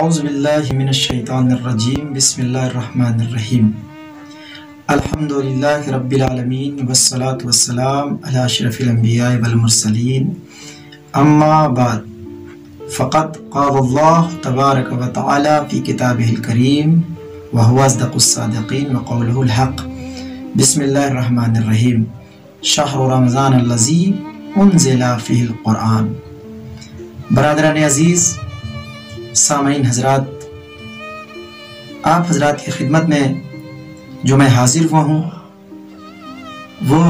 औज़ुबिल्लाहि मिनश्शैतानिर्रजीम बिस्मिल्लाहिर्रहमानिर्रहीम अल्हम्दुलिल्लाहि रब्बिल आलमीन वस्सलातु वस्सलाम अला अशरफिल अंबिया वल मुरसलीन अम्मा बाद फ़क़द क़ालल्लाहु तबारक व तआला फ़ी किताबिहिल करीम व हुवा अस्दक़ुस सादिक़ीन व क़ौलुहुल हक़ बिस्मिल्लाहिर्रहमानिर्रहीम शहरु रमज़ान अल्लज़ी उन्ज़िला फ़ीहिल क़ुरआन। बरादरान अज़ीज़, सामईन हज़रात, आप हज़रात की खिदमत में जो मैं हाजिर हुआ हूँ वो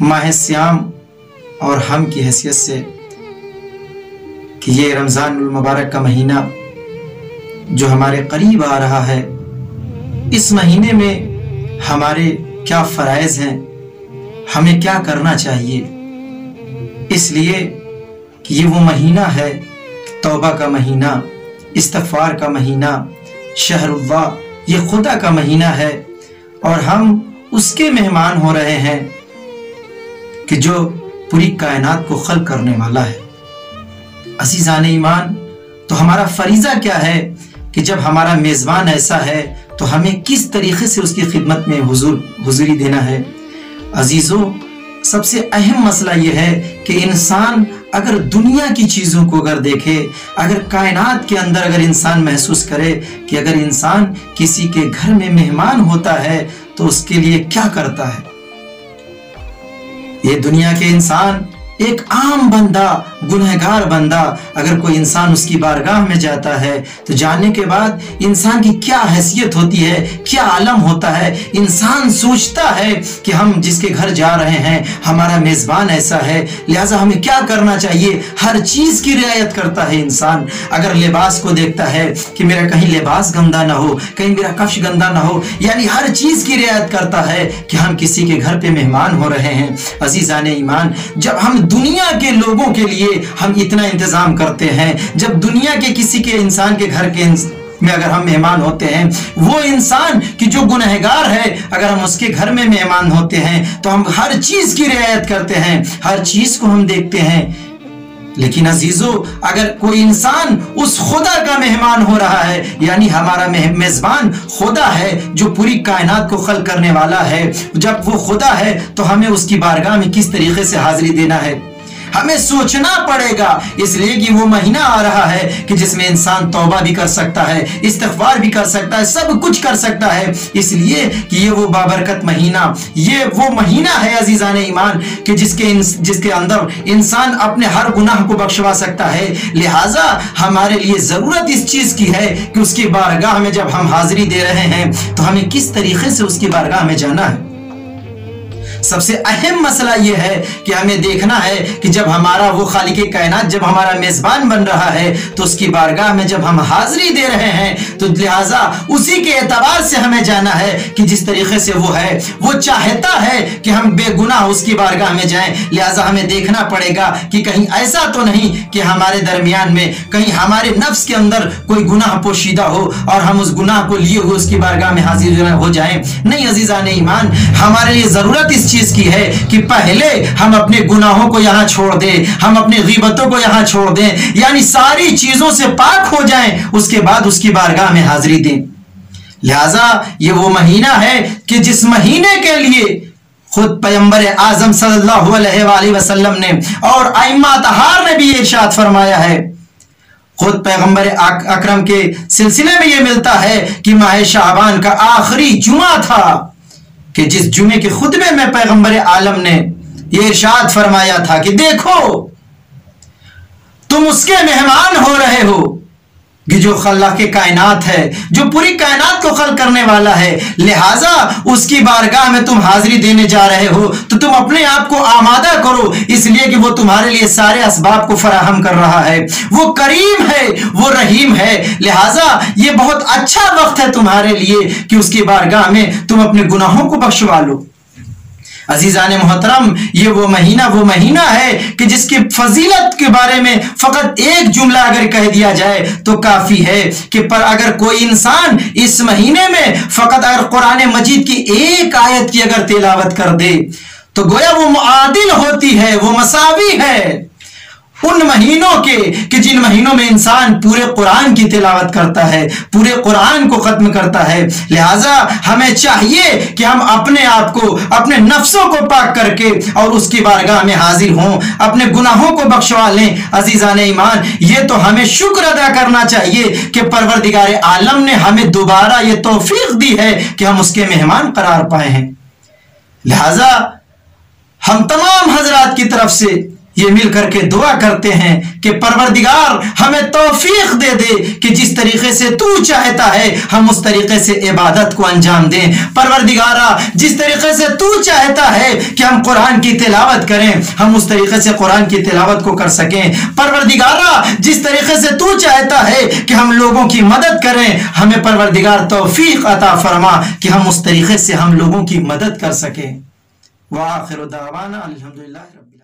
माह सियाम और हम की हैसियत से कि ये रमज़ानुल मुबारक का महीना जो हमारे करीब आ रहा है, इस महीने में हमारे क्या फ़राइज़ हैं, हमें क्या करना चाहिए। इसलिए कि ये वो महीना है, तौबा का महीना, इस्तिग़फ़ार का महीना, शहरुल्लाह, ये खुदा का महीना है और हम उसके मेहमान हो रहे हैं कि जो पूरी कायनात को खल्क़ करने वाला है। अज़ीज़ान ईमान, तो हमारा फरीज़ा क्या है कि जब हमारा मेज़बान ऐसा है तो हमें किस तरीके से उसकी खिदमत में हुज़ूरी देना है। अजीज़ों, सबसे अहम मसला यह है कि इंसान अगर दुनिया की चीज़ों को अगर देखे, अगर कायनात के अंदर अगर इंसान महसूस करे कि अगर इंसान किसी के घर में मेहमान होता है तो उसके लिए क्या करता है। ये दुनिया के इंसान, एक आम बंदा, गुनहगार बंदा, अगर कोई इंसान उसकी बारगाह में जाता है तो जाने के बाद इंसान की क्या हैसियत होती है, क्या आलम होता है। इंसान सोचता है कि हम जिसके घर जा रहे हैं हमारा मेज़बान ऐसा है, लिहाजा हमें क्या करना चाहिए। हर चीज़ की रियायत करता है इंसान। अगर लिबास को देखता है कि मेरा कहीं लिबास गंदा ना हो, कहीं मेरा कफ्श गंदा ना हो, यानी हर चीज़ की रियायत करता है कि हम किसी के घर पे मेहमान हो रहे हैं। अज़ीज़ान ईमान, जब हम दुनिया के लोगों के लिए हम इतना इंतजाम करते हैं, जब दुनिया के किसी के इंसान के घर के में अगर हम मेहमान होते हैं, वो इंसान कि जो गुनहगार है अगर हम उसके घर में मेहमान होते हैं तो हम हर चीज की रियायत करते हैं, हर चीज को हम देखते हैं। लेकिन अजीजों, अगर कोई इंसान उस खुदा का मेहमान हो रहा है, यानी हमारा मेजबान खुदा है जो पूरी कायनात को खल्क़ करने वाला है, जब वो खुदा है तो हमें उसकी बारगाह में किस तरीके से हाजिरी देना है, हमें सोचना पड़ेगा। इसलिए कि वो महीना आ रहा है कि जिसमें इंसान तौबा भी कर सकता है, इस्तिग़फ़ार भी कर सकता है, सब कुछ कर सकता है। इसलिए कि ये वो बाबरकत महीना, ये वो महीना है अज़ीज़ान ईमान कि जिसके अंदर इंसान अपने हर गुनाह को बख्शवा सकता है। लिहाजा हमारे लिए ज़रूरत इस चीज़ की है कि उसकी बारगाह में जब हम हाजिरी दे रहे हैं तो हमें किस तरीके से उसकी बारगाह में जाना है। सबसे अहम मसला यह है कि हमें देखना है कि जब हमारा वो खालिक़े कायनात जब हमारा मेज़बान बन रहा है तो उसकी बारगाह में जब हम हाजिरी दे रहे हैं तो लिहाजा उसी के एतबार से हमें जाना है कि जिस तरीके से वो है, वो चाहता है कि हम बेगुनाह उसकी बारगाह में जाएं। लिहाजा हमें देखना पड़ेगा कि कहीं ऐसा तो नहीं कि हमारे दरमियान में कहीं हमारे नफ्स के अंदर कोई गुनाह पोशीदा हो और हम उस गुनाह को लिए हुए उसकी बारगाह में हाजिर हो जाएं। नहीं अज़ीज़ान ईमान, हमारे लिए ज़रूरत इस चीज की है कि पहले हम अपने गुनाहों को यहां छोड़ दें, हम अपनी गीबतों को यहां छोड़ दें, यानी सारी चीजों से पाक हो जाएं, उसके बाद उसकी बारगाह में हाजिरी दें। लिहाजा ये वो महीना है कि जिस महीने के लिए खुद पैगंबर आजम सल्लल्लाहु अलैहि वसल्लम ने और आइम्मा तहार ने भी इरशाद फरमाया है। खुद पैगंबर अकरम के सिलसिले में यह मिलता है कि माह शाबान का आखिरी जुमा था कि जिस जुमे के खुतबे में पैगंबर आलम ने यह इरशाद फरमाया था कि देखो तुम उसके मेहमान हो रहे हो कि जो खल्क़ के कायनात है, जो पूरी कायनात को खल्क़ करने वाला है। लिहाजा उसकी बारगाह में तुम हाजिरी देने जा रहे हो तो तुम अपने आप को आमादा करो, इसलिए कि वो तुम्हारे लिए सारे असबाब को फराहम कर रहा है। वो करीम है, वो रहीम है। लिहाजा ये बहुत अच्छा वक्त है तुम्हारे लिए कि उसकी बारगाह में तुम अपने गुनाहों को बख्शवा लो। अजीज़ान मोहतरम, ये वो महीना है कि जिसकी फजीलत के बारे में फकत एक जुमला अगर कह दिया जाए तो काफी है कि पर अगर कोई इंसान इस महीने में फकत अगर कुरान मजीद की एक आयत की अगर तिलावत कर दे तो गोया वो मुआदिल होती है, वो मसावी है उन महीनों के कि जिन महीनों में इंसान पूरे कुरान की तिलावत करता है, पूरे कुरान को खत्म करता है। लिहाजा हमें चाहिए कि हम अपने आप को, अपने नफ्सों को पाक करके और उसकी बारगाह में हाजिर हों, अपने गुनाहों को बख्शवा लें। अजीजान ईमान, ये तो हमें शुक्र अदा करना चाहिए कि परवरदिगार आलम ने हमें दोबारा ये तौफीक दी है कि हम उसके मेहमान करार पाए हैं। लिहाजा हम तमाम हजरात की तरफ से ये मिल करके दुआ करते हैं कि परवरदिगार हमें तौफीक दे दे कि जिस तरीके से तू चाहता है हम उस तरीके से इबादत को अंजाम दें। परवरदिगारा, जिस तरीके से तू चाहता है कि हम कुरान की तिलावत करें, हम उस तरीके से कुरान की तिलावत को कर सकें। परवरदिगारा, जिस तरीके से तू चाहता है कि हम लोगों की मदद करें, हमें परवरदिगार तौफीक अता फरमा कि हम उस तरीके से हम लोगों की मदद कर सकें। व आखिरु दावाना अल्हम्दुलिल्लाहि रब्बिल आलमीन।